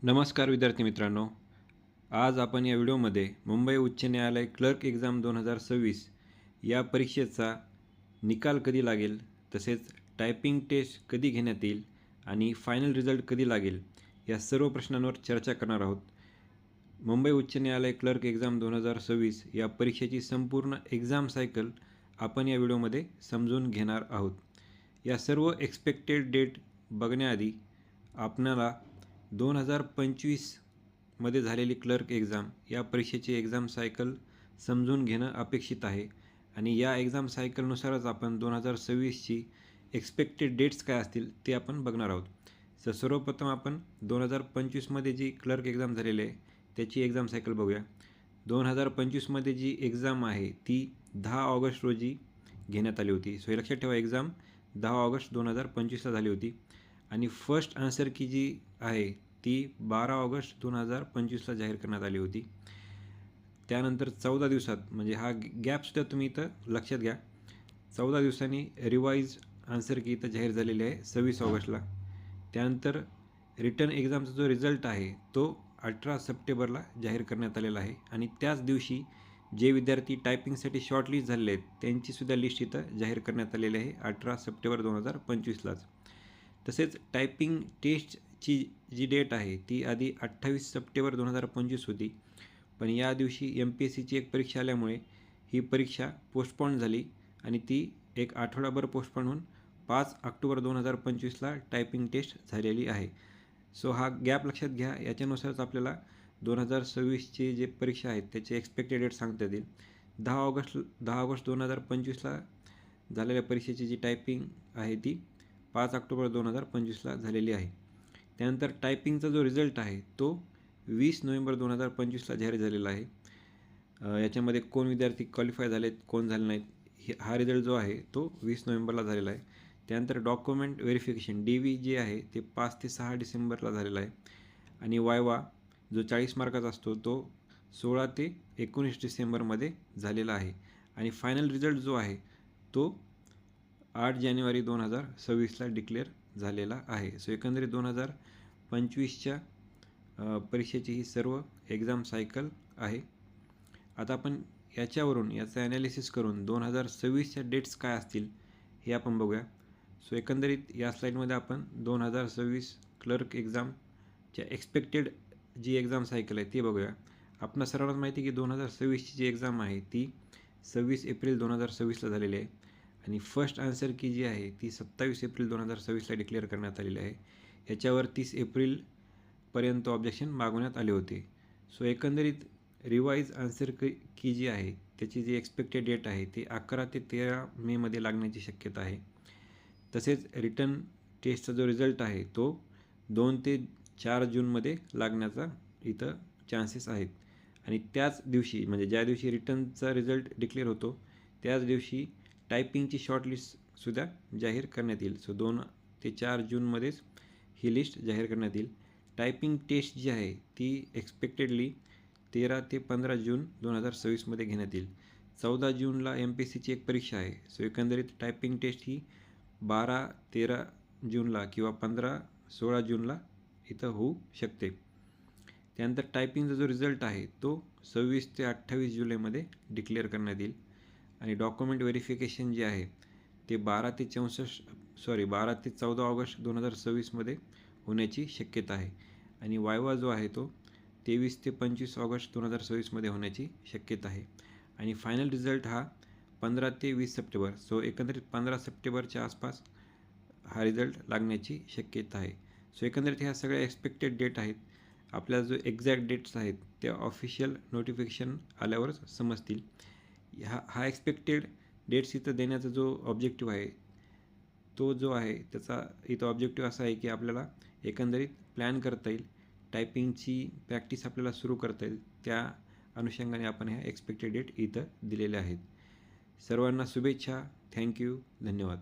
नमस्कार विद्यार्थी मित्रांनो. आज आपण या व्हिडिओमध्ये मुंबई उच्च न्यायालय क्लर्क एक्झाम 2026 या परीक्षेचा निकाल कधी लागेल, तसेच टायपिंग टेस्ट कधी घेण्यात येईल आणि फायनल रिझल्ट कधी लागेल, या सर्व प्रश्नांवर चर्चा करणार आहोत. मुंबई उच्च न्यायालय क्लर्क एक्झाम 2026 या परीक्षेची संपूर्ण एक्झाम सायकल आपण या व्हिडिओमध्ये समजून घेणार आहोत. या सर्व एक्सपेक्टेड डेट बघण्याआधी आपणाला 2025मध्ये झालेली क्लर्क एक्झाम या परीक्षेची एक्झाम सायकल समजून घेणं अपेक्षित आहे आणि या एक्झाम सायकलनुसारच आपण 2026ची एक्सपेक्टेड डेट्स काय असतील ते आपण बघणार आहोत. तर सर्वप्रथम आपण 2025मध्ये जी क्लर्क एक्झाम झालेली आहे त्याची एक्झाम सायकल बघूया. 2025मध्ये जी एक्झाम आहे ती 10 ऑगस्ट रोजी घेण्यात आली होती. सो हे लक्षात ठेवा, एक्झाम 10 ऑगस्ट 2025ला झाली होती आणि फर्स्ट आन्सर की जी आहे ती 12 ऑगस्ट 2025ला जाहीर करण्यात आली होती. त्यानंतर 14 दिवसात, म्हणजे हा गॅपसुद्धा तुम्ही इथं लक्षात घ्या, 14 दिवसांनी रिवाईज आन्सर की इथं जाहीर झालेली आहे 26 ऑगस्टला. त्यानंतर रिटर्न एक्झामचा जो रिझल्ट आहे तो 18 सप्टेंबरला जाहीर करण्यात आलेला आहे आणि त्याच दिवशी जे विद्यार्थी टायपिंगसाठी शॉर्टलिस्ट झालेले आहेत त्यांचीसुद्धा लिस्ट इथं जाहीर करण्यात आलेली आहे 18 सप्टेंबर 2025लाच. तसेच टायपिंग टेस्टची जी डेट आहे ती आधी 28 सप्टेंबर 2025 होती, पण या दिवशी MPSCची एक परीक्षा आल्यामुळे ही परीक्षा पोस्टपोन झाली आणि ती एक आठवडाभर पोस्टपोन होऊन 5 ऑक्टोबर 2025ला टायपिंग टेस्ट झालेली आहे. सो हा गॅप लक्षात घ्या. याच्यानुसारच आपल्याला 2026ची जे परीक्षा आहेत त्याचे एक्सपेक्टेड डेट सांगता येतील. 10 ऑगस्ट 2025ला झालेल्या परीक्षेची जी टायपिंग आहे ती 5 ऑक्टोबर 2025ला झालेली आहे. त्यानंतर टायपिंगचा जो रिझल्ट आहे तो 20 नोव्हेंबर 2025ला जाहीर झालेला आहे. याच्यामध्ये कोण विद्यार्थी क्वालिफाय झालेत, कोण झाले नाहीत, हा रिझल्ट जो आहे तो 20 नोव्हेंबरला झालेला आहे. त्यानंतर डॉक्युमेंट व्हेरिफिकेशन DV जे आहे ते 5 ते 6 डिसेंबरला झालेला आहे आणि वायवा जो 40 मार्काचा असतो तो 16 ते 19 डिसेंबरमध्ये झालेला आहे आणि फायनल रिझल्ट जो आहे तो 8 जानेवारी 2026ला डिक्लेअर झालेला आहे. सो एकंदरीत 2025च्या परीक्षेची ही सर्व एक्झाम सायकल आहे. आता आपण याच्यावरून याचं ॲनालिसिस करून 2026च्या डेट्स काय असतील हे आपण बघूया. सो एकंदरीत या स्लाईडमध्ये आपण 2026 क्लर्क एक्झामच्या एक्सपेक्टेड जी एक्झाम सायकल आहे ती बघूया. आपणा सर्वांनाच माहिती आहे की 2026ची जी एक्झाम आहे ती 26 एप्रिल 2026ला झालेली आहे आणि फर्स्ट आन्सर की जी आहे ती 27 एप्रिल 2026ला डिक्लेअर करण्यात आलेली आहे. याच्यावर 30 एप्रिलपर्यंत ऑब्जेक्शन मागवण्यात आले होते. सो एकंदरीत रिवाईज आन्सर की जी आहे त्याची जी एक्सपेक्टेड डेट आहे ती 11 ते 13 मेमध्ये लागण्याची शक्यता आहे. तसेच रिटर्न टेस्टचा जो रिझल्ट आहे तो 2 ते 4 जूनमध्ये लागण्याचा इथं चान्सेस आहेत आणि त्याच दिवशी, म्हणजे ज्या दिवशी रिटर्नचा रिझल्ट डिक्लेअर होतो त्याच दिवशी टायपिंगची शॉर्टलिस्टसुद्धा जाहीर करण्यात येईल. सो 2 ते 4 जूनमध्येच ही लिस्ट जाहीर करण्यात येईल. टायपिंग टेस्ट जी आहे ती एक्सपेक्टेडली 13 ते 15 जून 2026मध्ये घेण्यात येईल. 14 जूनला MPSCची एक परीक्षा आहे. सो एकंदरीत टायपिंग टेस्ट ही 12-13 जूनला किंवा 15-16 जूनला इथं होऊ शकते. त्यानंतर टायपिंगचा जो रिझल्ट आहे तो 26 ते 28 जुलैमध्ये डिक्लेअर करण्यात येईल आणि डॉक्युमेंट व्हेरिफिकेशन जे आहे ते 12 ते 14 ऑगस्ट 2026मध्ये होण्याची शक्यता आहे आणि वायवा जो आहे तो 23 ते 25 ऑगस्ट 2026मध्ये होण्याची शक्यता आहे आणि फायनल रिझल्ट हा 15 ते 20 सप्टेंबर, सो एकंदरीत 15 सप्टेंबरच्या आसपास हा रिझल्ट लागण्याची शक्यता आहे. सो एकंदरीत ह्या सगळ्या एक्सपेक्टेड डेट आहेत. आपल्याला जो एक्झॅक्ट डेट्स आहेत त्या ऑफिशियल नोटिफिकेशन आल्यावरच समजतील. हा एक्सपेक्टेड डेट्स इथं देण्याचा जो ऑब्जेक्टिव्ह आहे तो जो आहे त्याचा इथं ऑब्जेक्टिव्ह असा आहे की आपल्याला एकंदरीत प्लॅन करता येईल, टायपिंगची प्रॅक्टिस आपल्याला सुरू करता येईल. त्या अनुषंगाने आपण ह्या एक्सपेक्टेड डेट इथं दिलेल्या आहेत. सर्वांना शुभेच्छा. थँक्यू. धन्यवाद.